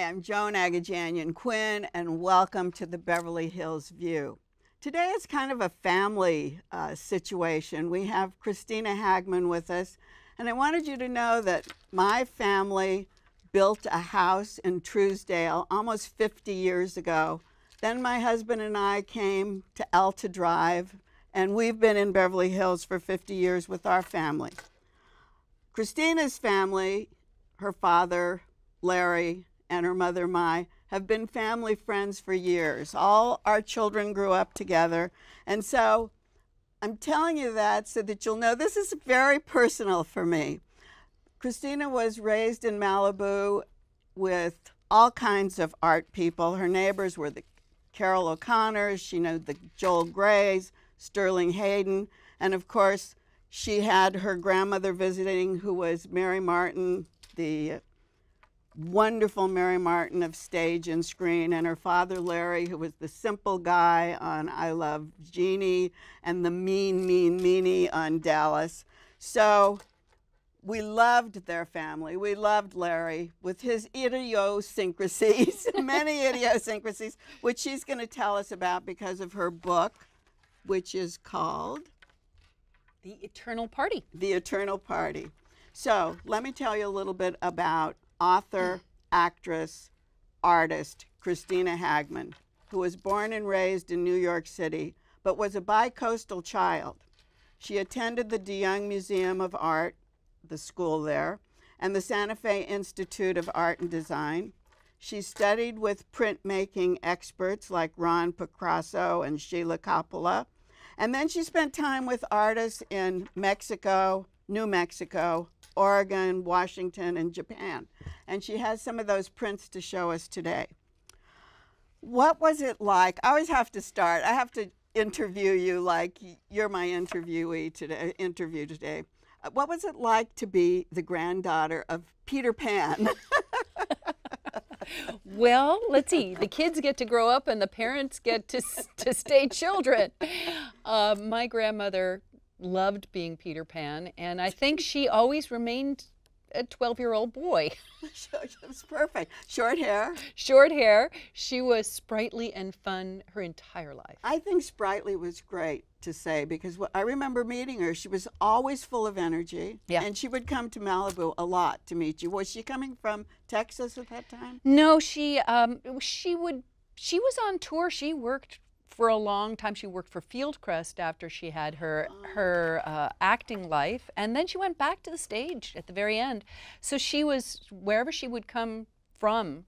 I'm Joan Quinn, and welcome to the Beverly Hills View. Today is kind of a family situation. We have Kristina Hagman with us, and I wanted you to know that my family built a house in Truesdale almost 50 years ago. Then my husband and I came to Alta Drive, and we've been in Beverly Hills for 50 years with our family. Kristina's family, her father, Larry, and her mother, Mai, have been family friends for years. All our children grew up together. And so I'm telling you that so that you'll know this is very personal for me. Kristina was raised in Malibu with all kinds of art people. Her neighbors were the Carol O'Connors, she knew the Joel Grays, Sterling Hayden, and of course, she had her grandmother visiting, who was Mary Martin, the wonderful Mary Martin of stage and screen, and her father Larry, who was the simple guy on I Love Jeannie and the mean meanie on Dallas. So we loved their family. We loved Larry with his idiosyncrasies, many idiosyncrasies, which she's going to tell us about because of her book, which is called The Eternal Party. The Eternal Party. So let me tell you a little bit about author, actress, artist Kristina Hagman, who was born and raised in New York City, but was a bi-coastal child. She attended the DeYoung Museum of Art, the school there, and the Santa Fe Institute of Art and Design. She studied with printmaking experts like Pokrasso and Sheila Coppola. And then she spent time with artists in Mexico, New Mexico, Oregon, Washington, and Japan. And she has some of those prints to show us today. What was it like? I always have to start. I have to interview you like you're my interview today. What was it like to be the granddaughter of Peter Pan? Well, let's see. The kids get to grow up and the parents get to stay children. My grandmother loved being Peter Pan, and I think she always remained a 12-year-old boy. It was perfect. Short hair? Short hair. She was sprightly and fun her entire life. I think sprightly was great to say, because I remember meeting her. She was always full of energy, and she would come to Malibu a lot to meet you. Was she coming from Texas at that time? No, she was on tour. She worked for a long time. She worked for Fieldcrest after she had her acting life, and then she went back to the stage at the very end. So she was, wherever she would come from,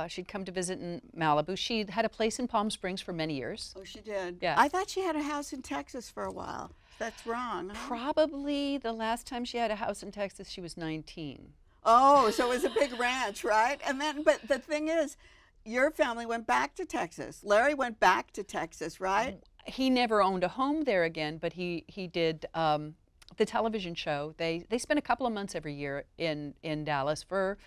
she'd come to visit in Malibu. She had a place in Palm Springs for many years. Oh, she did? Yeah. I thought she had a house in Texas for a while. That's wrong, huh? Probably the last time she had a house in Texas, she was 19. Oh, so it was a big ranch, right? And then, but the thing is, your family went back to Texas. Larry went back to Texas, right? He never owned a home there again, but he did the television show. They spent a couple of months every year in Dallas for,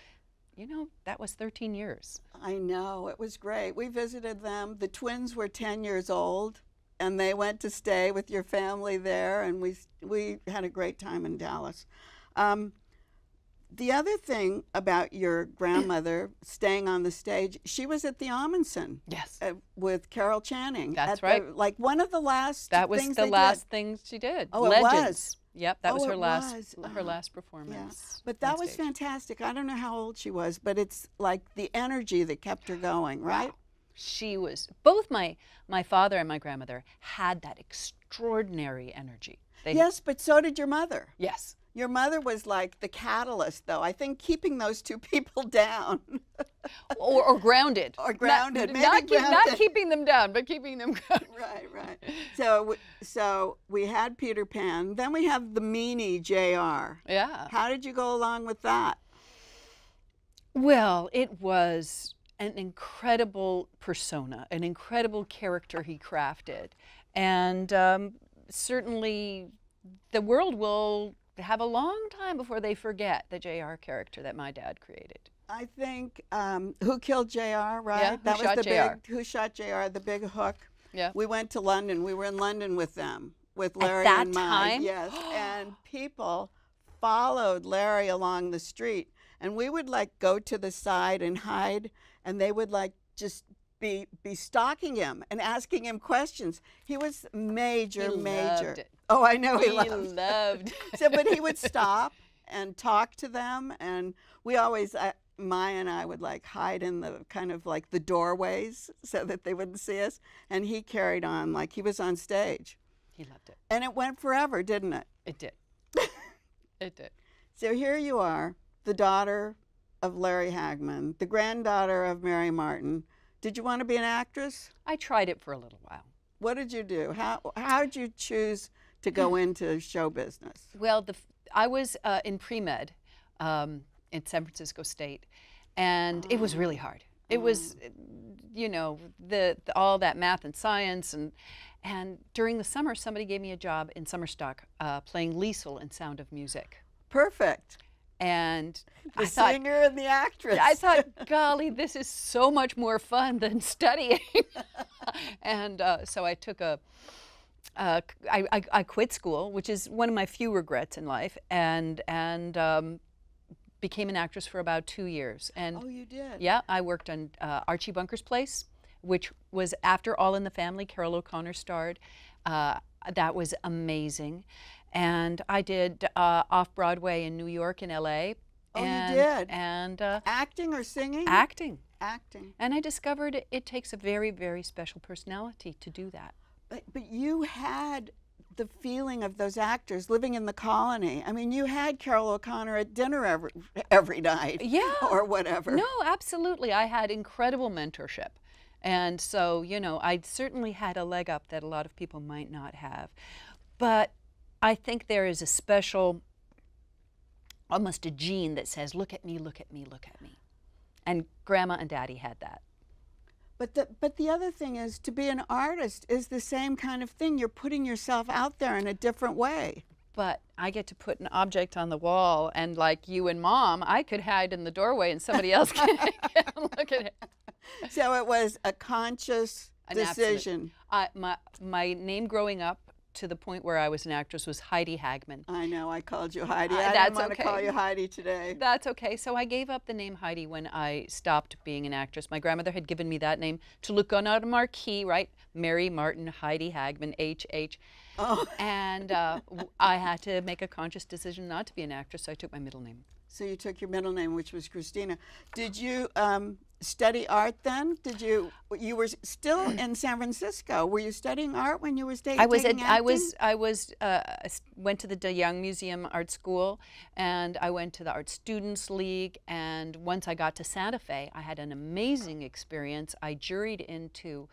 you know, that was 13 years. I know, it was great. We visited them. The twins were 10 years old, and they went to stay with your family there, and we had a great time in Dallas. The other thing about your grandmother staying on the stage, she was at the Amundsen. Yes. With Carol Channing. That's right. Like one of the last That was things the last things she did. Oh, Legends. it was? Yep, that was her her last performance. Yeah. But that was fantastic. I don't know how old she was, but it's like the energy that kept her going, right? Wow. She was, both my father and my grandmother had that extraordinary energy. Yes, but so did your mother. Yes. Your mother was like the catalyst, though. I think keeping those two people down. or grounded. Or grounded. Not keeping them down, but keeping them grounded. Right. So we had Peter Pan. Then we have the meanie JR. Yeah. How did you go along with that? Well, it was an incredible persona, an incredible character he crafted. And certainly the world will have a long time before they forget the JR character that my dad created. I think Who Killed JR, right? Yeah, that Who was Shot the JR? Who Shot JR, the big hook. Yeah. We went to London. We were in London with them, with Larry At that and Mai. time? Yes, and people followed Larry along the street. and we would like go to the side and hide, and they would like just be stalking him and asking him questions. He was major. Loved it. Oh, I know he loved. So, but he would stop and talk to them, and we always, Maya and I would like hide in the kind of like the doorways so that they wouldn't see us, and he carried on like he was on stage. He loved it. And it went forever, didn't it? It did. It did. So here you are, the daughter of Larry Hagman, the granddaughter of Mary Martin. Did you want to be an actress? I tried it for a little while. What did you do? How did you choose to go into show business? Well, I was in pre-med in San Francisco State, and it was really hard. It was, you know, all that math and science, and during the summer, somebody gave me a job in summer stock playing Liesel in Sound of Music. Perfect. And the singer and the actress. I thought, golly, this is so much more fun than studying. And so I took I quit school, which is one of my few regrets in life, and became an actress for about 2 years. And oh, you did? Yeah, I worked on Archie Bunker's Place, which was after All in the Family. Carol O'Connor starred. That was amazing. And I did off-Broadway in New York and LA. Oh, you did? And acting or singing? Acting. Acting. And I discovered it takes a very, very special personality to do that. But you had the feeling of those actors living in the colony. I mean, you had Carol O'Connor at dinner every night. Yeah. Or whatever. No, absolutely. I had incredible mentorship. And so, you know, I certainly had a leg up that a lot of people might not have. But I think there is a special, almost a gene that says, look at me, look at me, look at me. And Grandma and Daddy had that. But the other thing is, to be an artist is the same kind of thing. You're putting yourself out there in a different way. But I get to put an object on the wall, and like you and Mom, I could hide in the doorway and somebody else can look at it. So it was a conscious decision. My name growing up, to the point where I was an actress, was Heidi Hagman. I know, I called you Heidi. I didn't want to call you Heidi today. That's okay. So I gave up the name Heidi when I stopped being an actress. My grandmother had given me that name to look on a marquee, right? Mary Martin, Heidi Hagman, H.H. Oh. And I had to make a conscious decision not to be an actress, so I took my middle name. So you took your middle name, which was Kristina. Did you study art then? You were still in San Francisco. Were you studying art when you were taking acting? I went to the De Young Museum Art School, and I went to the Art Students League, and once I got to Santa Fe, I had an amazing experience. I juried into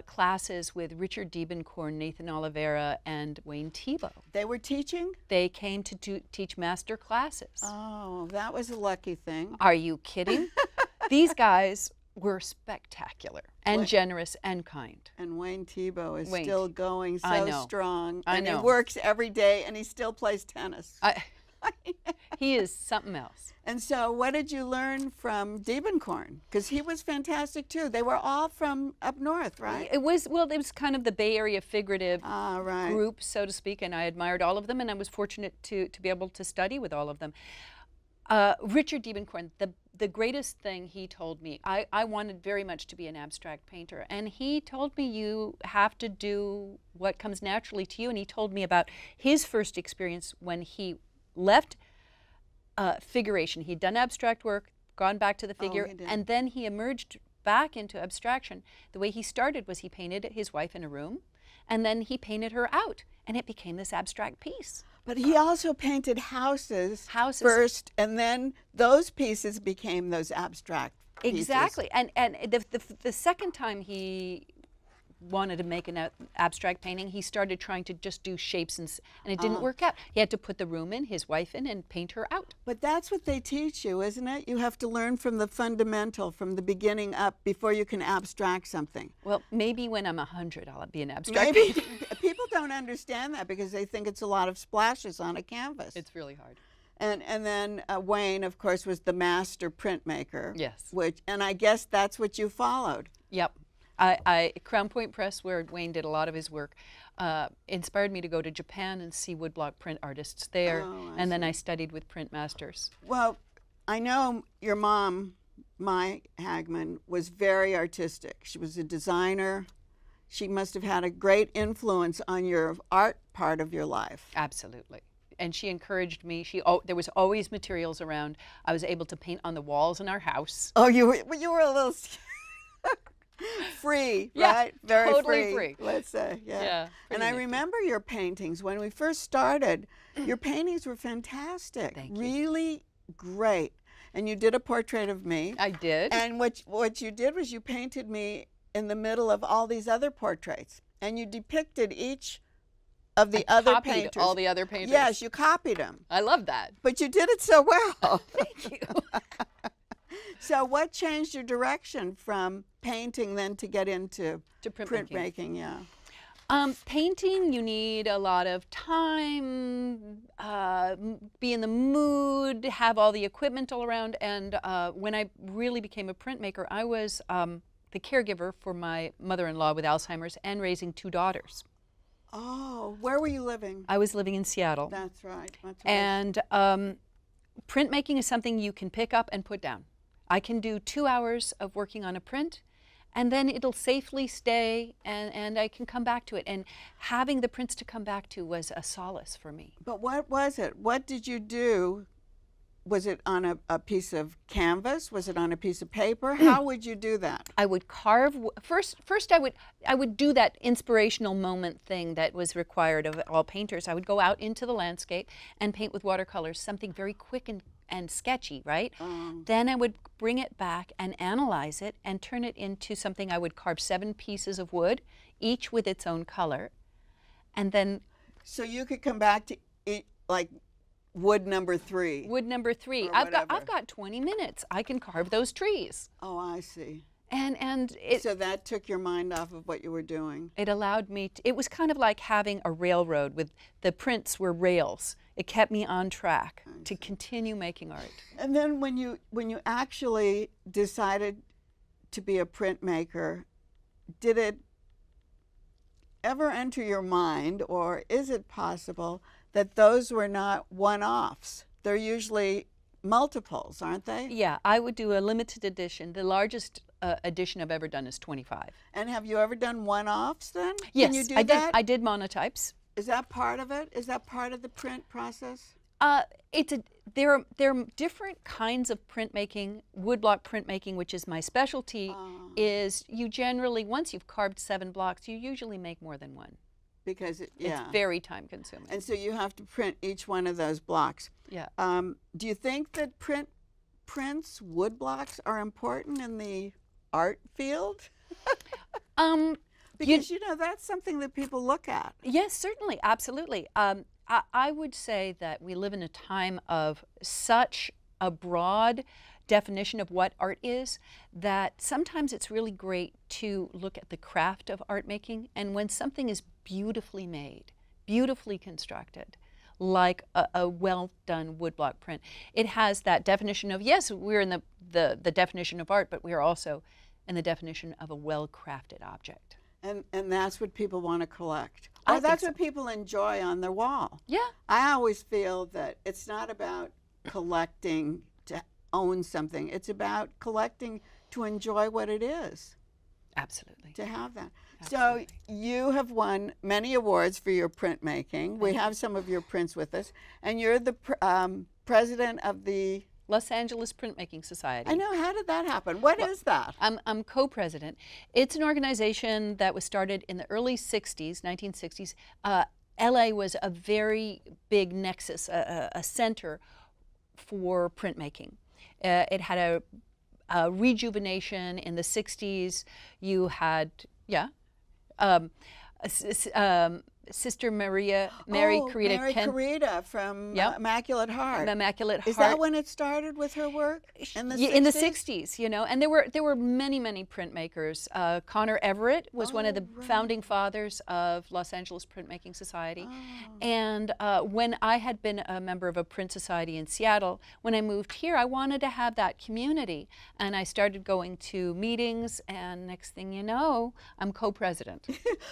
classes with Richard Diebenkorn, Nathan Oliveira, and Wayne Thiebaud. They were teaching? They came to teach master classes. Oh, that was a lucky thing. Are you kidding? These guys were spectacular and generous and kind. And Wayne Thiebaud is still going so strong. I know. He works every day, and he still plays tennis. He is something else. And so what did you learn from Diebenkorn? Because he was fantastic too. They were all from up north, right? It was kind of the Bay Area figurative right. group, so to speak, and I admired all of them, and I was fortunate to be able to study with all of them. Richard Diebenkorn, the greatest thing he told me, I wanted very much to be an abstract painter, and he told me you have to do what comes naturally to you, and he told me about his first experience when he left figuration. He'd done abstract work, gone back to the figure, and then he emerged back into abstraction. The way he started was he painted his wife in a room, and then he painted her out, and it became this abstract piece. But he also painted houses first, and then those pieces became those abstract pieces. Exactly. And the second time he wanted to make an abstract painting, he started trying to just do shapes, and it didn't work out. He had to put the room in, his wife in, and paint her out. But that's what they teach you, isn't it? You have to learn from the fundamental, from the beginning up, before you can abstract something. Well, maybe when I'm 100, I'll be an abstract painter. People don't understand that because they think it's a lot of splashes on a canvas. It's really hard. And then Wayne, of course, was the master printmaker. Yes. And I guess that's what you followed. Yep. Crown Point Press, where Wayne did a lot of his work, inspired me to go to Japan and see woodblock print artists there, and then I studied with print masters. Well, I know your mom, my Hagman, was very artistic. She was a designer. She must have had a great influence on your art part of your life. Absolutely. And she encouraged me. There was always materials around. I was able to paint on the walls in our house. Oh, you were a little free, Yeah, right? Very totally free. Let's say, yeah. Yeah, And I remember your paintings when we first started. Your paintings were fantastic. Thank you. Really great. And you did a portrait of me. I did. And what you did was you painted me in the middle of all these other portraits, and you depicted each of the other painters. All the other painters. Yes, you copied them. I love that. But you did it so well. Thank you. So what changed your direction from painting then to get into printmaking? Printmaking, yeah. Painting, you need a lot of time, be in the mood, have all the equipment all around. And when I really became a printmaker, I was the caregiver for my mother-in-law with Alzheimer's and raising 2 daughters. Oh, where were you living? I was living in Seattle. That's right. That's right. And printmaking is something you can pick up and put down. I can do 2 hours of working on a print, and then it'll safely stay, and I can come back to it. And having the prints to come back to was a solace for me. But what was it? What did you do? Was it on a piece of canvas? Was it on a piece of paper? How would you do that? I would carve first. I would do that inspirational moment thing that was required of all painters. I would go out into the landscape and paint with watercolors, something very quick and sketchy, right? Then I would bring it back and analyze it and turn it into something. I would carve 7 pieces of wood, each with its own color, and then. So you could come back to it like. Wood number 3. Wood number 3. I've got 20 minutes. I can carve those trees. Oh, I see. And so that took your mind off of what you were doing. It allowed me to, it was kind of like having a railroad with the prints were rails. It kept me on track to continue making art. And then when you actually decided to be a printmaker, did it ever enter your mind, or is it possible that those were not one-offs? They're usually multiples, aren't they? Yeah, I would do a limited edition. The largest edition I've ever done is 25. And have you ever done one-offs then? Yes, Can you do that? I did monotypes. Is that part of it? Is that part of the print process? There are different kinds of printmaking. Woodblock printmaking, which is my specialty, is you generally, once you've carved 7 blocks, you usually make more than one. Because it's very time consuming. And so you have to print each one of those blocks. Yeah. Do you think that prints, wood blocks, are important in the art field? Because you know that's something that people look at. Yes, certainly, absolutely. I would say that we live in a time of such a broad definition of what art is that sometimes it's really great to look at the craft of art making, and when something is beautifully made, beautifully constructed, like a well done woodblock print, it has that definition of, yes, we're in the definition of art, but we are also in the definition of a well crafted object. And that's what people want to collect. Or that's what people enjoy on their wall. Yeah. I always feel that it's not about collecting to own something. It's about collecting to enjoy what it is. Absolutely. To have that. Absolutely. So you have won many awards for your printmaking. We have some of your prints with us. And you're the president of the Los Angeles Printmaking Society. I know. How did that happen? What is that? I'm co-president. It's an organization that was started in the early 60s, 1960s. LA was a very big nexus, a center for printmaking. It had a rejuvenation in the 60s. You had, Sister Mary Carita from Immaculate Heart. Immaculate Heart. Is that when it started with her work? In the 60s? In the 60s, you know, and there were many printmakers. Connor Everett was one of the founding fathers of Los Angeles Printmaking Society. And when I had been a member of a print society in Seattle, when I moved here, I wanted to have that community. And I started going to meetings, and next thing you know, I'm co-president.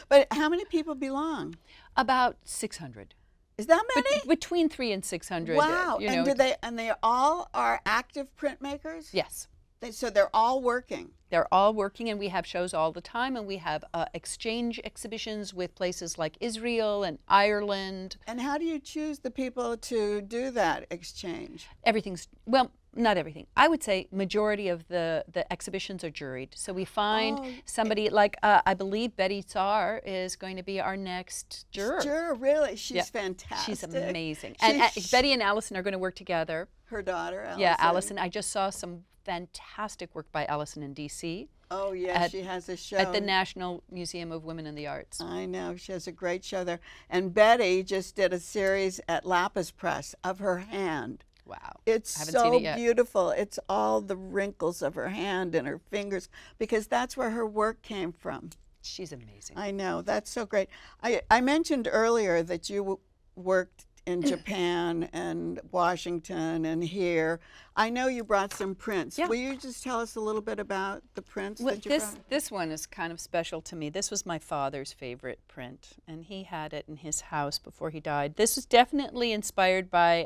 But how many people belong? About 600. Is that many? Between 300 and 600. Wow. You And know, they all are active printmakers? yes. So they're all working. They're all working, and we have shows all the time, and we have exchange exhibitions with places like Israel and Ireland. And how do you choose the people to do that exchange? Everything's, well, not everything. I would say majority of the exhibitions are juried. So we find somebody like, I believe Betty Tsar is going to be our next juror. Juror, really? She's fantastic. She's amazing. And Betty and Allison are going to work together. Her daughter, Allison. Yeah, Allison. I just saw some fantastic work by Allison in D.C. Oh, yeah, she has a show. At the National Museum of Women in the Arts. I know, she has a great show there. And Betty just did a series at Lapis Press of her hand. Wow. It's so beautiful. It's all the wrinkles of her hand and her fingers, because that's where her work came from. She's amazing. I know, that's so great. I mentioned earlier that you worked in Japan and Washington and here. I know you brought some prints. Yeah. Will you just tell us a little bit about the prints that you brought? This one is kind of special to me. This was my father's favorite print, and he had it in his house before he died. This is definitely inspired by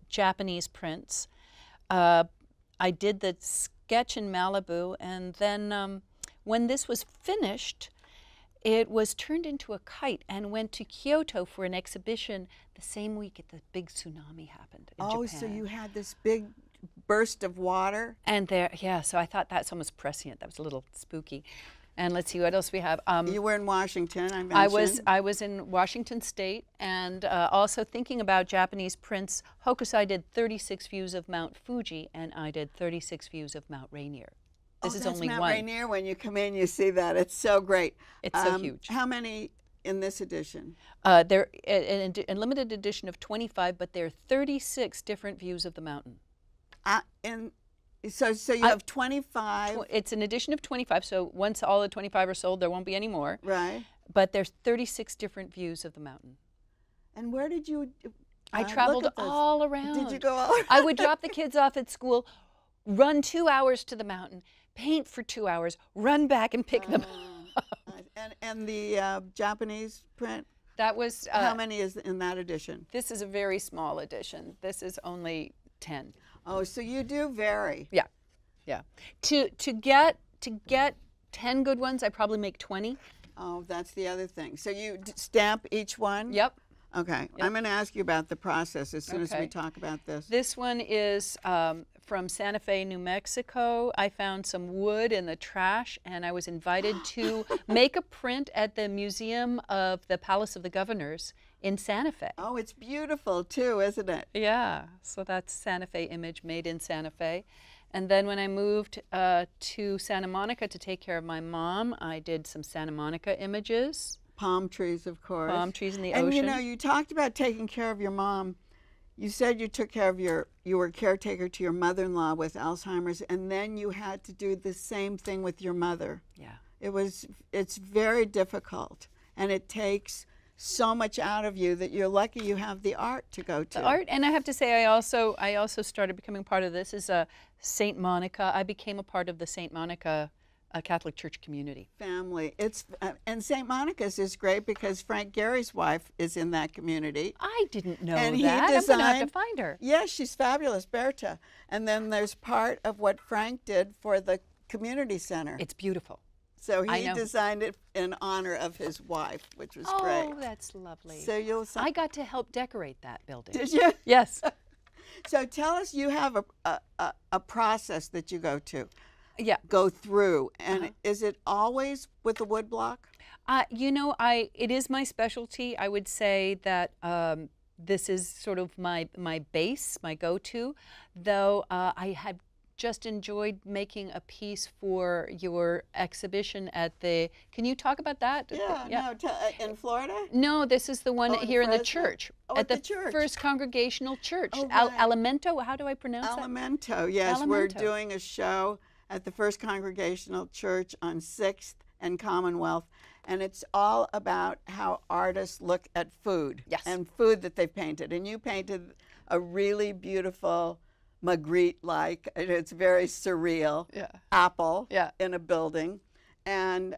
Japanese prints. I did the sketch in Malibu, and then when this was finished, it was turned into a kite and went to Kyoto for an exhibition the same week the big tsunami happened in Japan. Oh, so you had this big burst of water? And so I thought that's almost prescient. That was a little spooky. And let's see what else we have. You were in Washington, I mentioned. I was in Washington State, and also thinking about Japanese prints. Hokusai did 36 views of Mount Fuji, and I did 36 views of Mount Rainier. This is only Mount one. Rainier. When you come in, you see that. It's so great. It's so huge. How many in this edition? They're a limited edition of 25, but there are 36 different views of the mountain. So you have 25. It's an edition of 25, so once all the 25 are sold, there won't be any more. Right. But there's 36 different views of the mountain. And where did you I traveled all around. Did you go all around? I would drop the kids off at school, run 2 hours to the mountain, paint for 2 hours, run back and pick them up. And the Japanese print? That was... how many is in that edition? This is a very small edition. This is only 10. Oh, so you do vary. Yeah, yeah. To get 10 good ones, I probably make 20. Oh, that's the other thing. So you stamp each one? Yep. Okay. Yep. I'm going to ask you about the process as soon as we talk about this. This one is from Santa Fe, New Mexico. I found some wood in the trash, and I was invited to make a print at the Museum of the Palace of the Governors in Santa Fe. Oh, it's beautiful too, isn't it? Yeah. So that's Santa Fe image made in Santa Fe. And then when I moved to Santa Monica to take care of my mom, I did some Santa Monica images. Palm trees, of course. Palm trees in the ocean. And you know, you talked about taking care of your mom. You said you took care of you were caretaker to your mother-in-law with Alzheimer's, and then you had to do the same thing with your mother. Yeah. It's very difficult, and it takes so much out of you that you're lucky you have the art to go to. The art, and I have to say, I also started becoming part of this. Is St. Monica. I became a part of the St. Monica Catholic Church community. Family. And St. Monica's is great because Frank Gehry's wife is in that community. I didn't know and that. He designed, I'm going to have to find her. Yes, she's fabulous, Berta. And then there's part of what Frank did for the community center. It's beautiful. So he designed it in honor of his wife, which was great. Oh, that's lovely. So I got to help decorate that building. Did you? Yes. So tell us, you have a process that you go to. Yeah. Go through, and is it always with the wood block? You know, it is my specialty. I would say that this is sort of my base, my go-to. Though I had just enjoyed making a piece for your exhibition at the. Can you talk about that? Yeah. No, in Florida? No, this is the one here in the church. Oh, at the church. First Congregational Church. Oh, right. Alimento. How do I pronounce that? Alimento. Yes, we're doing a show at the First Congregational Church on 6th and Commonwealth, and it's all about how artists look at food. Yes. And food that they've painted. And you painted a really beautiful Magritte-like, it's very surreal, apple in a building. And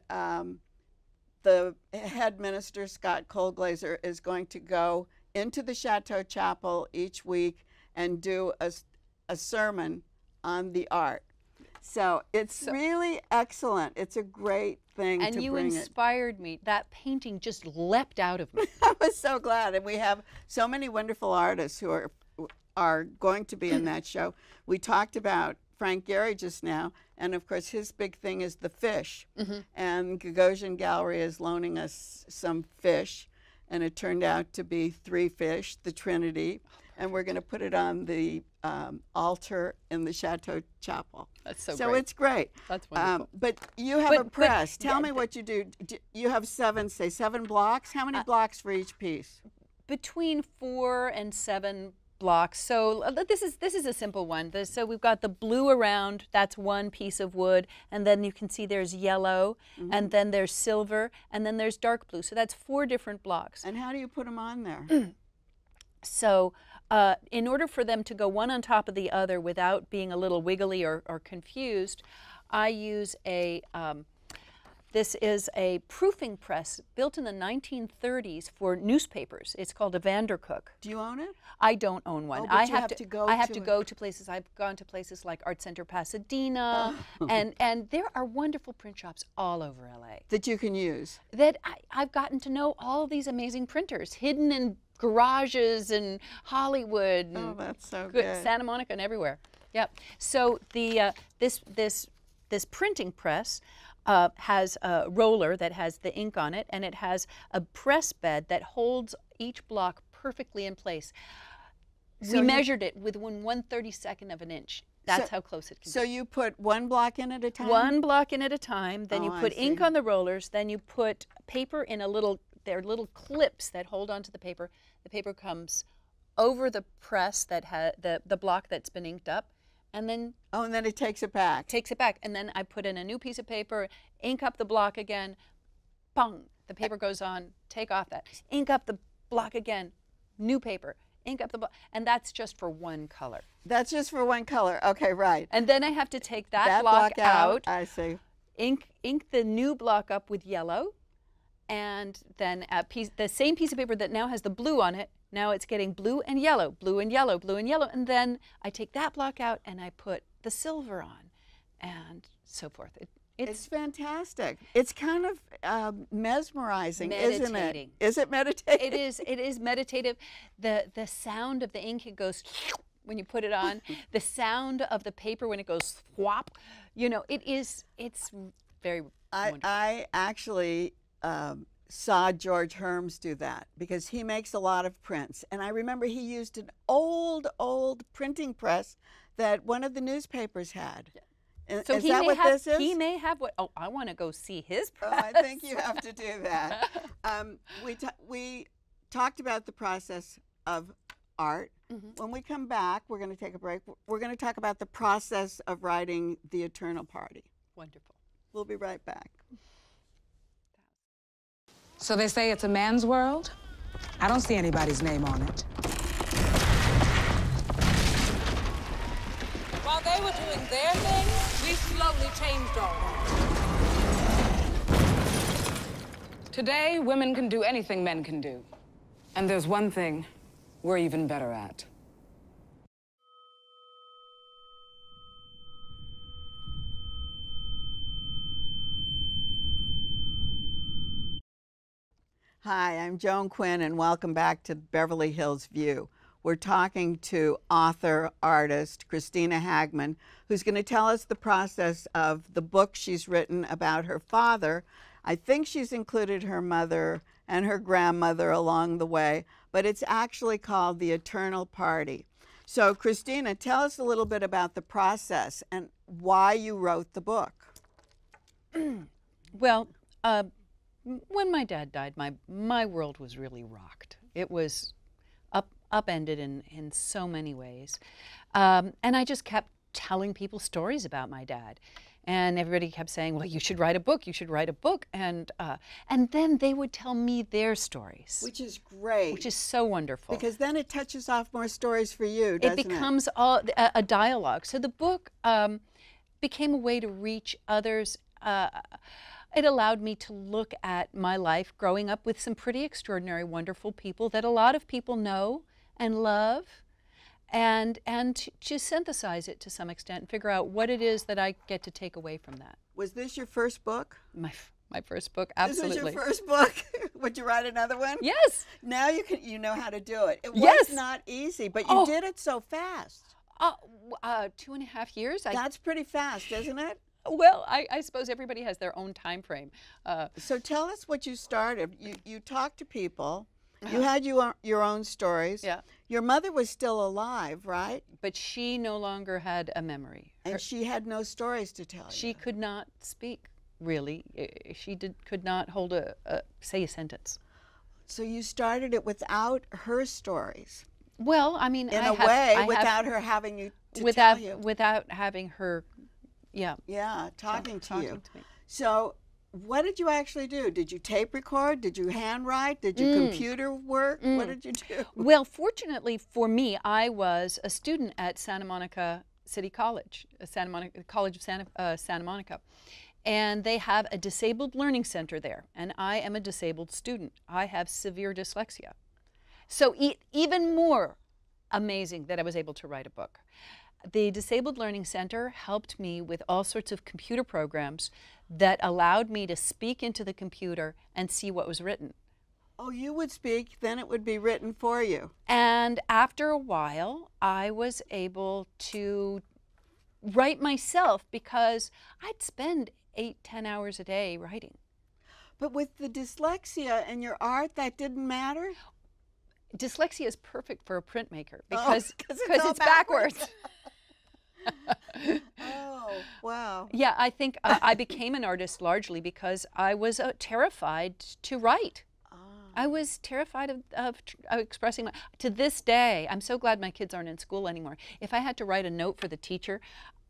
the head minister, Scott Colglazer, is going to go into the Chateau Chapel each week and do a sermon on the art. So it's really excellent. It's a great thing to bring it. And you inspired me. That painting just leapt out of me. I was so glad. And we have so many wonderful artists who are going to be in that show. We talked about Frank Gehry just now, and of course his big thing is the fish. And Gagosian Gallery is loaning us some fish, and it turned out to be 3 fish, the Trinity, and we're going to put it on the altar in the Chateau Chapel. That's so great. So it's great. That's wonderful. But you have a press. Tell me what you do. You have 7 blocks? How many blocks for each piece? Between 4 and 7 blocks. So this is a simple one. So we've got the blue around, that's 1 piece of wood, and then you can see there's yellow, and then there's silver, and then there's dark blue. So that's 4 different blocks. And how do you put them on there? So in order for them to go one on top of the other without being a little wiggly or confused, I use this is a proofing press built in the 1930s for newspapers. It's called a Vandercook. Do you own it? I don't own one. Oh, but you have to go I have to go to places. I've gone to places like Art Center Pasadena, and there are wonderful print shops all over LA. That you can use. That I've gotten to know all these amazing printers hidden in garages in Hollywood. And oh, that's so good. Santa Monica and everywhere. Yep. So the this printing press has a roller that has the ink on it, and it has a press bed that holds each block perfectly in place. So we measured it with 1/132nd of an inch. That's how close it can be. So you put 1 block in at a time? 1 block in at a time. Then you put ink on the rollers. Then you put paper in there are little clips that hold onto the paper. The paper comes over the press that the block that's been inked up, and then and then it takes it back. Takes it back, and then I put in a new piece of paper, ink up the block again, bang, the paper goes on, take off that, ink up the block again, new paper, ink up the block, and that's just for 1 color. That's just for 1 color. Okay, right. And then I have to take that block out. I see. Ink the new block up with yellow, and then the same piece of paper that now has the blue on it, now it's getting blue and yellow, blue and yellow, blue and yellow, and then I take that block out and I put the silver on, and so forth. It's fantastic. It's kind of mesmerizing, isn't it? Is it meditative? It is meditative. The sound of the ink, it goes when you put it on. The sound of the paper when it goes whop. You know, it's very wonderful. I actually saw George Herms do that because he makes a lot of prints. And I remember he used an old printing press that one of the newspapers had. So is that what this is? He may have what? Oh, I want to go see his press. Oh, I think you have to do that. We talked about the process of art. When we come back, we're going to take a break. We're going to talk about the process of writing The Eternal Party. Wonderful. We'll be right back. So they say it's a man's world? I don't see anybody's name on it. While they were doing their thing, we slowly changed all that. Today, women can do anything men can do. And there's one thing we're even better at. Hi, I'm Joan Quinn, and welcome back to Beverly Hills View. We're talking to author, artist, Kristina Hagman, who's going to tell us the process of the book she's written about her father. I think she's included her mother and her grandmother along the way, but it's actually called The Eternal Party. So, Kristina, tell us a little bit about the process and why you wrote the book. Well, when my dad died, my world was really rocked. It was upended in so many ways. And I just kept telling people stories about my dad. And everybody kept saying, well, you should write a book, you should write a book. And then they would tell me their stories. Which is great. Which is so wonderful. Because then it touches off more stories for you, doesn't it? It becomes a dialogue. So the book became a way to reach others it allowed me to look at my life growing up with some pretty extraordinary, wonderful people that a lot of people know and love, and to synthesize it to some extent and figure out what it is that I get to take away from that. Was this your first book? My first book, absolutely. This was your first book. Would you write another one? Yes. Now you know how to do it. It Yes. was not easy, but you did it so fast. 2.5 years. That's pretty fast, isn't it? Well, I suppose everybody has their own time frame. So tell us what you started. You talked to people. You had your own stories. Yeah. Your mother was still alive, right? But she no longer had a memory. And she had no stories to tell you. She could not speak, really. She could not hold say a sentence. So you started it without her stories. Well, I mean, without her having you to tell you. Without having her, yeah. Yeah, talking to you. To me. So what did you actually do? Did you tape record? Did you handwrite? Did you computer work? What did you do? Well, fortunately for me, I was a student at Santa Monica City College, College of Santa Monica. And they have a disabled learning center there. And I am a disabled student. I have severe dyslexia. So even more amazing that I was able to write a book. The Disabled Learning Center helped me with all sorts of computer programs that allowed me to speak into the computer and see what was written. Oh, you would speak, then it would be written for you. And after a while, I was able to write myself because I'd spend 8-10 hours a day writing. But with the dyslexia and your art, that didn't matter? Dyslexia is perfect for a printmaker because it's backwards. Oh, wow. Yeah, I think I became an artist largely because I was terrified to write. I was terrified of expressing to this day, I'm so glad my kids aren't in school anymore. If I had to write a note for the teacher,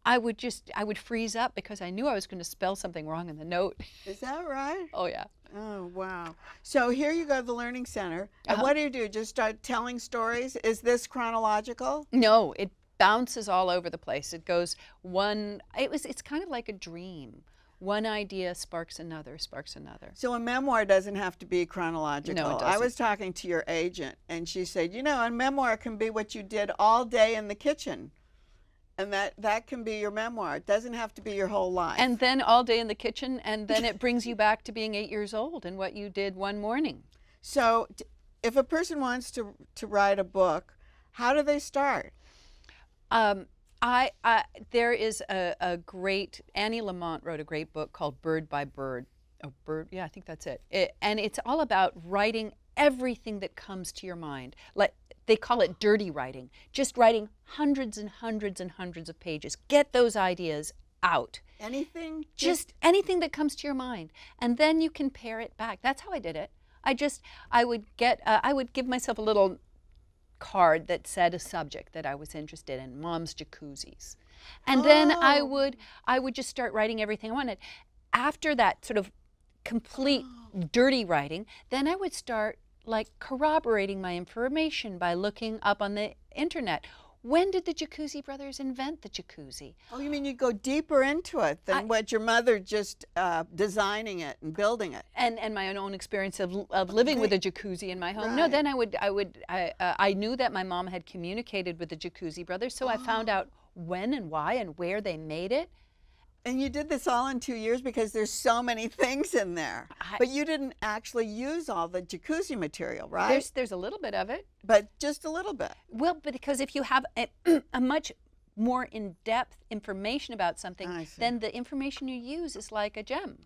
I would freeze up because I knew I was going to spell something wrong in the note. Is that right? Oh, yeah. Oh, wow. So here you go to the Learning Center. And what do? Just start telling stories? Is this chronological? No, it bounces all over the place. It goes it's kind of like a dream. One idea sparks another, sparks another. So a memoir doesn't have to be chronological. No, it doesn't. I was talking to your agent, and she said, a memoir can be what you did all day in the kitchen. And that can be your memoir. It doesn't have to be your whole life. And then all day in the kitchen, and then it brings you back to being 8 years old and what you did one morning. So if a person wants to write a book, how do they start? There is a great, Annie Lamont wrote a great book called Bird by Bird. Oh, Bird, yeah, I think that's it. And it's all about writing everything that comes to your mind. Like, they call it dirty writing, just writing hundreds and hundreds and hundreds of pages. Get those ideas out. Anything? Just anything that comes to your mind. And then you can pare it back. That's how I did it. I would give myself a little card that said a subject that I was interested in, mom's jacuzzis. And then I would just start writing everything I wanted. After that sort of complete dirty writing, then I would start like corroborating my information by looking up on the internet. When did the Jacuzzi brothers invent the jacuzzi? Oh, you mean you go deeper into it than what your mother just designing it and building it? And my own experience of living with a jacuzzi in my home. Right. No, then I knew that my mom had communicated with the Jacuzzi brothers, so I found out when and why and where they made it. And you did this all in 2 years because there's so many things in there. But you didn't actually use all the jacuzzi material, right? There's a little bit of it. But just a little bit. Well, because if you have a much more in-depth information about something, then the information you use is like a gem.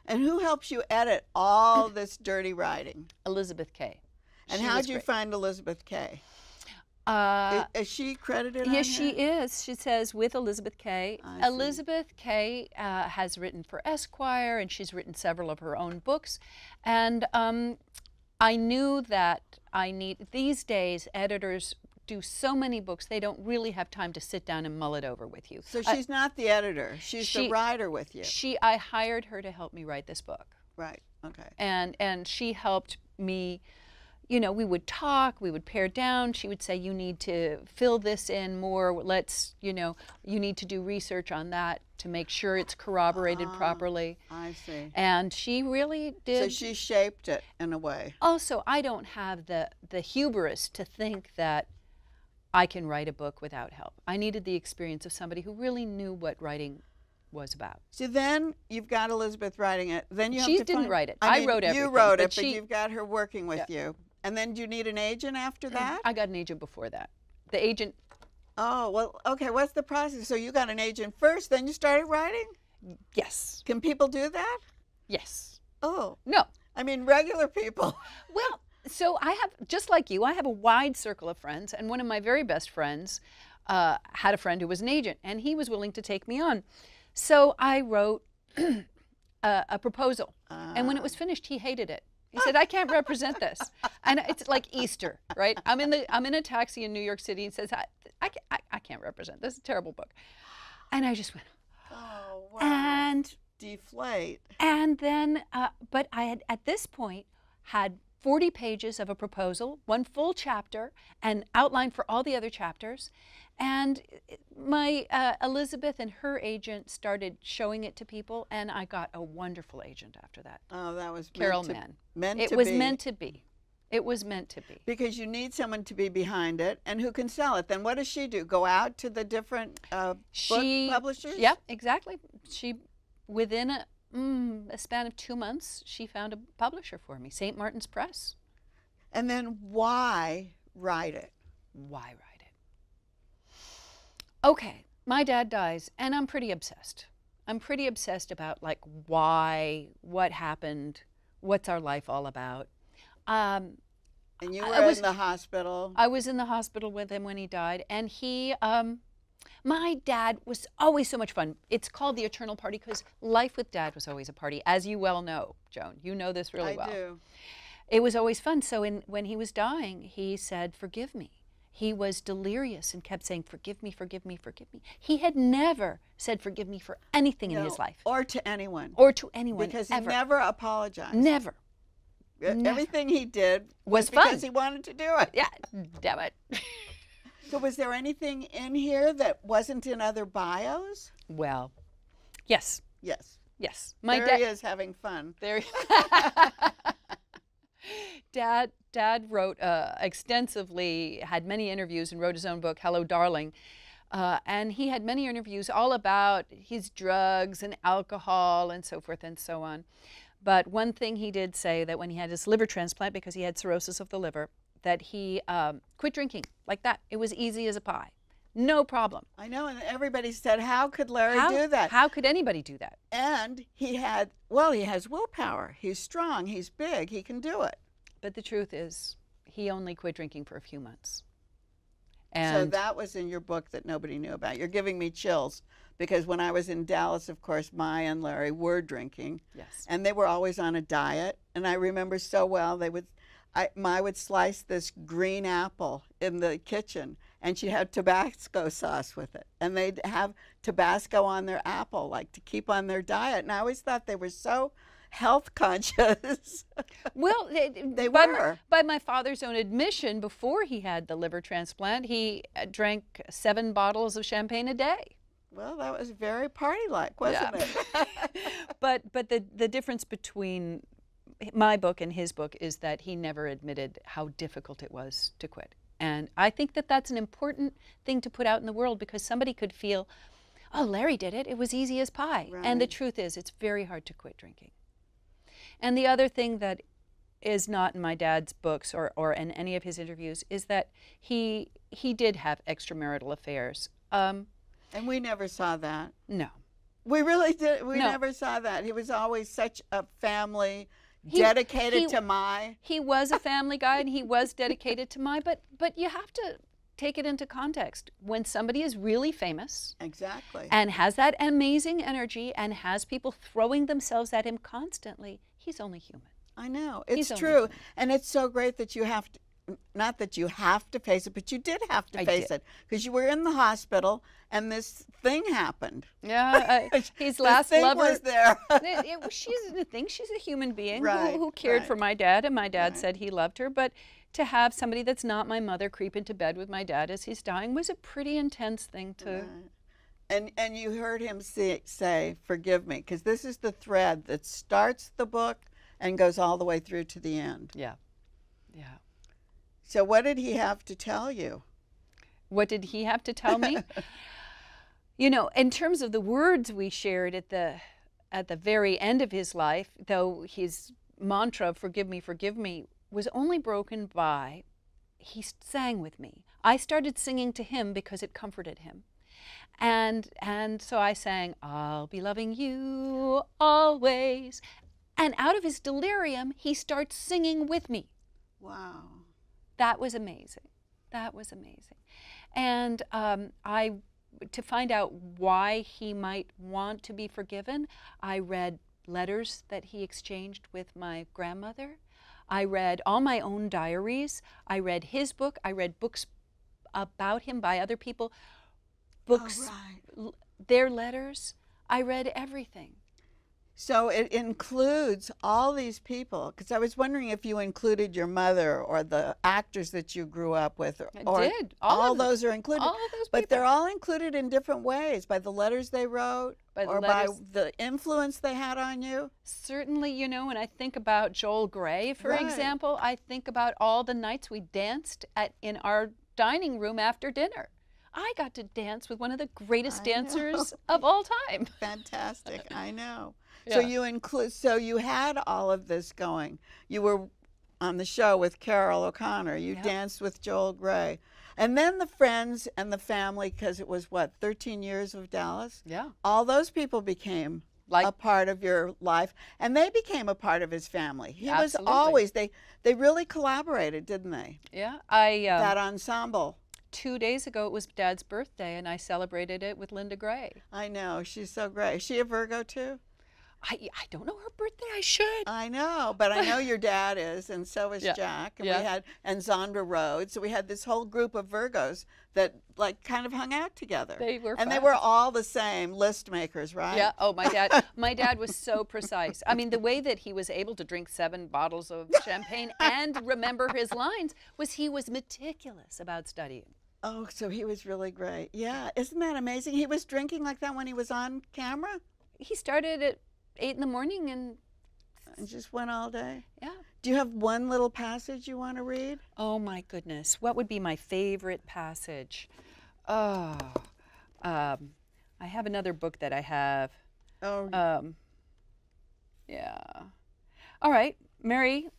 And who helps you edit all this dirty writing? Elizabeth Kay. And how did you find Elizabeth Kay? Is she credited? Yes, she is. She says with Elizabeth Kay. Elizabeth Kay has written for Esquire, and she's written several of her own books. And I knew that these days, editors do so many books, they don't really have time to sit down and mull it over with you. So she's not the editor, she's the writer with you. I hired her to help me write this book. Right, okay. And she helped me you know, we would talk, we would pare down. She would say, you need to fill this in more. Let's, you know, you need to do research on that to make sure it's corroborated properly. I see. And she really did. So she shaped it in a way. Also, I don't have the hubris to think that I can write a book without help. I needed the experience of somebody who really knew what writing was about. So then you've got Elizabeth writing it. Then you have She to didn't find, write it. I I mean, wrote everything. You wrote it, but but you've got her working with you. And then do you need an agent after that? I got an agent before that. The agent. Oh, well, okay. What's the process? So you got an agent first, then you started writing? Yes. Can people do that? Yes. Oh. No. I mean, regular people. Well, so I have, just like you, I have a wide circle of friends, and one of my very best friends had a friend who was an agent, and he was willing to take me on. So I wrote a proposal, and when it was finished, he hated it. He said, I can't represent this. And it's like Easter, right? I'm in a taxi in New York City and says, I can't represent this. It's a terrible book. And I just went, Oh, wow. and deflate. And then, but I had, at this point, had 40 pages of a proposal, one full chapter, and outline for all the other chapters. And my Elizabeth and her agent started showing it to people, and I got a wonderful agent after that. Oh, that was Carol meant Mann. to It was be. meant to be. It was meant to be. Because you need someone to be behind it and who can sell it. Then what does she do? Go out to the different book publishers? Yep, exactly. She, within a span of 2 months, she found a publisher for me, St. Martin's Press. And then why write it? Why write it? Okay, my dad dies, and I'm pretty obsessed. I'm pretty obsessed about, like, why, what happened, what's our life all about. And you were in the hospital? I was in the hospital with him when he died, and he, my dad was always so much fun. It's called the Eternal Party because life with Dad was always a party, as you well know, Joan. You know this really well. I do. It was always fun. So when he was dying, he said, forgive me. He was delirious and kept saying, forgive me, forgive me, forgive me. He had never said forgive me for anything in his life. Or to anyone. Or to anyone, because ever. He never apologized. Never. Everything he did was fun. Because he wanted to do it. Yeah, damn it. So was there anything in here that wasn't in other bios? Well, yes. Yes. Yes. There he is having fun. There. Dad wrote extensively, had many interviews, and wrote his own book, Hello, Darling. And he had many interviews all about his drugs and alcohol and so forth and so on. But one thing he did say, that when he had his liver transplant, because he had cirrhosis of the liver, that he quit drinking like that. It was easy as a pie. No problem. I know, and everybody said, how could Larry do that? How could anybody do that? And he had, well, he has willpower. He's strong, he's big, he can do it. But the truth is, he only quit drinking for a few months. And so that was in your book that nobody knew about. You're giving me chills, because when I was in Dallas, of course, Maya and Larry were drinking. Yes. And they were always on a diet. And I remember so well, Maya would slice this green apple in the kitchen, and she'd have Tabasco sauce with it. And they'd have Tabasco on their apple, like to keep on their diet. And I always thought they were so health conscious. Well, they were. By my father's own admission, before he had the liver transplant, he drank 7 bottles of champagne a day. Well, that was very party-like, wasn't it? But the difference between my book and his book is that he never admitted how difficult it was to quit. And I think that that's an important thing to put out in the world, because somebody could feel, oh, Larry did it. It was easy as pie. Right. And the truth is, it's very hard to quit drinking. And the other thing that is not in my dad's books or in any of his interviews is that he did have extramarital affairs. And we never saw that. No. We really did. We No. never saw that. He was always such a family, dedicated to my. He was a family guy, and he was dedicated to my, but you have to take it into context. When somebody is really famous, exactly, and has that amazing energy and has people throwing themselves at him constantly, he's only human. I know. He's It's only true. human. And it's so great that you have to, not that you have to face it, but you did have to face it because you were in the hospital and this thing happened. Yeah, his last thing lover was there. She's a thing. She's a human being Right, who cared right. for my dad, and my dad said he loved her. But to have somebody that's not my mother creep into bed with my dad as he's dying was a pretty intense thing to. Right. And you heard him say, "Forgive me," because this is the thread that starts the book and goes all the way through to the end. Yeah, yeah. So what did he have to tell you? What did he have to tell me? You know, in terms of the words we shared at the very end of his life, though his mantra of forgive me, was only broken by he sang with me. I started singing to him because it comforted him. And so I sang, I'll be loving you always. And out of his delirium, he starts singing with me. Wow. That was amazing. That was amazing. And to find out why he might want to be forgiven, I read letters that he exchanged with my grandmother. I read all my own diaries. I read his book. I read books about him by other people. Books, their letters. I read everything. So it includes all these people, because I was wondering if you included your mother or the actors that you grew up with. Or I did. All those are included. All of those but people. they're all included in different ways, by the letters they wrote By the or letters. by the influence they had on you. Certainly, you know, when I think about Joel Grey, for example, I think about all the nights we danced in our dining room after dinner. I got to dance with one of the greatest dancers of all time. Fantastic, I know. Yeah. So you had all of this going. You were on the show with Carol O'Connor. You danced with Joel Grey. And then the friends and the family, because it was, what, 13 years of Dallas? Yeah. All those people became a part of your life, and they became a part of his family. He was always, they really collaborated, didn't they? Yeah. That ensemble. 2 days ago, it was Dad's birthday, and I celebrated it with Linda Gray. I know, she's so great. Is she a Virgo too? I don't know her birthday. I should. I know, but I know your dad is, and so is Jack, and we had Zandra Rhodes. So we had this whole group of Virgos that like kind of hung out together. They were, and they were all the same list makers, right? Yeah. Oh, my dad was so precise. I mean, the way that he was able to drink 7 bottles of champagne and remember his lines was he was meticulous about studying. Oh, so he was really great. Yeah, isn't that amazing? He was drinking like that when he was on camera? He started at 8 in the morning and just went all day? Yeah. Do you have one little passage you want to read? Oh my goodness. What would be my favorite passage? Oh, I have another book that I have. Oh. Yeah. All right. Mary,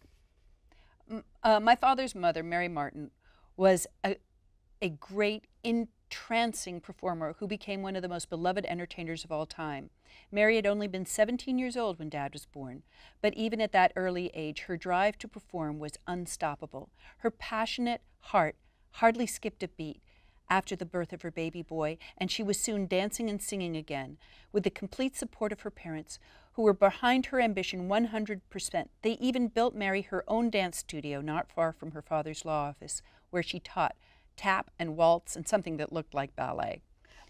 my father's mother, Mary Martin, was a great entrancing performer who became one of the most beloved entertainers of all time. Mary had only been 17 years old when Dad was born, but even at that early age, her drive to perform was unstoppable. Her passionate heart hardly skipped a beat after the birth of her baby boy, and she was soon dancing and singing again, with the complete support of her parents, who were behind her ambition 100%. They even built Mary her own dance studio not far from her father's law office, where she taught tap and waltz and something that looked like ballet.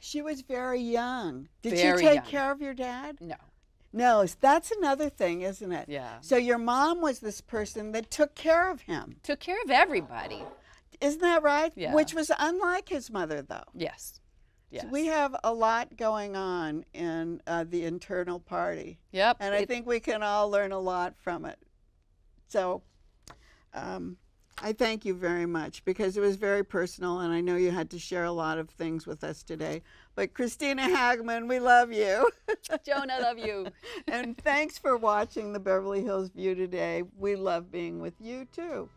She was very young. Did Very you take young. care of your dad? No. No, that's another thing, isn't it? Yeah. So your mom was this person that took care of him. Took care of everybody. Isn't that right? Yeah. Which was unlike his mother, though. Yes. Yes. So we have a lot going on in the internal party. Yep. And I think we can all learn a lot from it. So I thank you very much, because it was very personal, and I know you had to share a lot of things with us today. But Kristina Hagman, we love you. Joan, I love you. And thanks for watching the Beverly Hills View today. We love being with you, too.